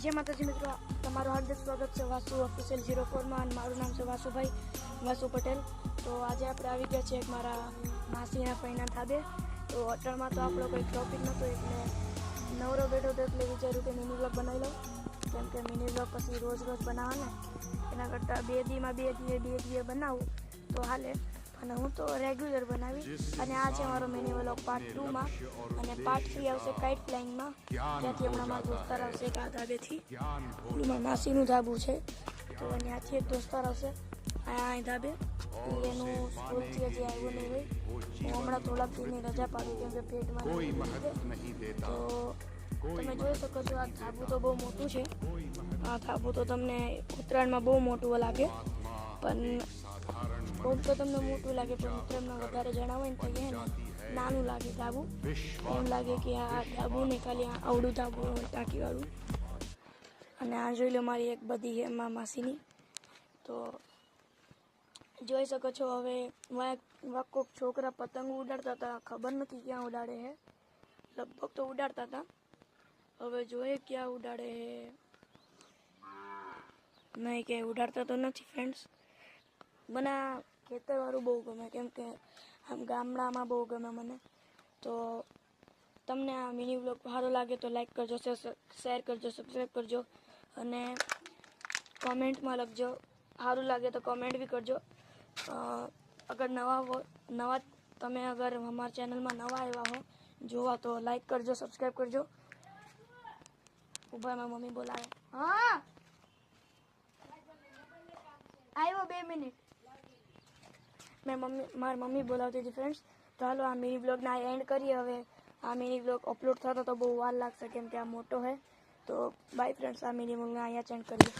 જય માતાજી મિત્રો, તમારું હાર્દિક સ્વાગત છે વાસુ ઓફિશિયલ 04 માં. મારું નામ છે વાસુભાઈ વાસુ પટેલ. તો આજે આપણે આવી ગયા છીએ મારા માસીના પૈના ધાબે. તો અટણમાં તો આપણો કોઈ ટોપિક નહોતો, એટલે નવરો બેઠો હતો એટલે વિચાર્યું કે મિની બ્લોગ બનાવી લઉં, કેમ કે મિની બ્લોગ પછી રોજ બનાવવાના, એના કરતાં બે દિવસે બનાવું તો હાલે. અને હું તો રેગ્યુલર બનાવી. અને આ છે મારો મિની વ્લોગ પાર્ટ 2 માં, અને પાર્ટ 3 આવશે કાઇટ ફ્લાઇંગમાં. ત્યાંથી હમણાં મારા દોસ્તાર આવશે એક આ ધાબેથી, મારા માસીનું ધાબું છે, તો ત્યાંથી એક દોસ્તાર આવશે અહીં ધાબે. એનું સ્કૂલથી હજી આવ્યું નહીં હોય. હું હમણાં થોડાક દિનની રજા પાડું કેમ કે પેટમાં તો તમે જોઈ શકો છો આ ધાબું તો બહુ મોટું છે. આ ધાબું તો તમને ઉત્તરાયણમાં બહુ મોટું લાગે, પણ ખૂબ તો તમને મોટું લાગે, પણ ઉત્તરાયણમાં વધારે જણાવો ને તો એ નાનું લાગે ધાબું. એમ લાગે કે આ ધાબું ને ખાલી આવડું ધાબું હોય ટાંકીવાળું. અને આ જોઈ લો મારી એક બધી છે માસીની. તો જોઈ શકો છો હવે કોઈક છોકરા પતંગ ઉડાડતા હતા, ખબર નથી ક્યાં ઉડાડે છે, લગભગ તો ઉડાડતા હતા. હવે જોઈએ ક્યાં ઉડાડે છે, નહીં કે ઉડાડતા તો નથી ફ્રેન્ડ્સ. મને આ ખેતરવાળું બહુ ગમે, કેમ કે આમ ગામડામાં બહુ ગમે મને. તો તમને આ મિની વ્લોગ સારો લાગે તો લાઈક કરજો, શેર કરજો, સબસ્ક્રાઈબ કરજો, અને કોમેન્ટમાં લખજો. સારું લાગે તો કોમેન્ટ બી કરજો. અગર તમે અગર અમારા ચેનલમાં નવા આવ્યા હો જોવા તો લાઈક કરજો, સબસ્ક્રાઈબ કરજો. ઉભા મારી મમ્મી બોલાવે. હા આવ્યો 2 મિનિટ. મારી મમ્મી બોલાવતી હતી ફ્રેન્ડ્સ. તો હાલો આ મિની બ્લોગના એન્ડ કરીએ. હવે આ મિની બ્લોગ અપલોડ થતો તો બહુ વાર લાગશે કેમ કે આ મોટો છે. તો બાય ફ્રેન્ડ્સ, આ મિની બ્લોગના અહીંયા એન્ડ કરીએ.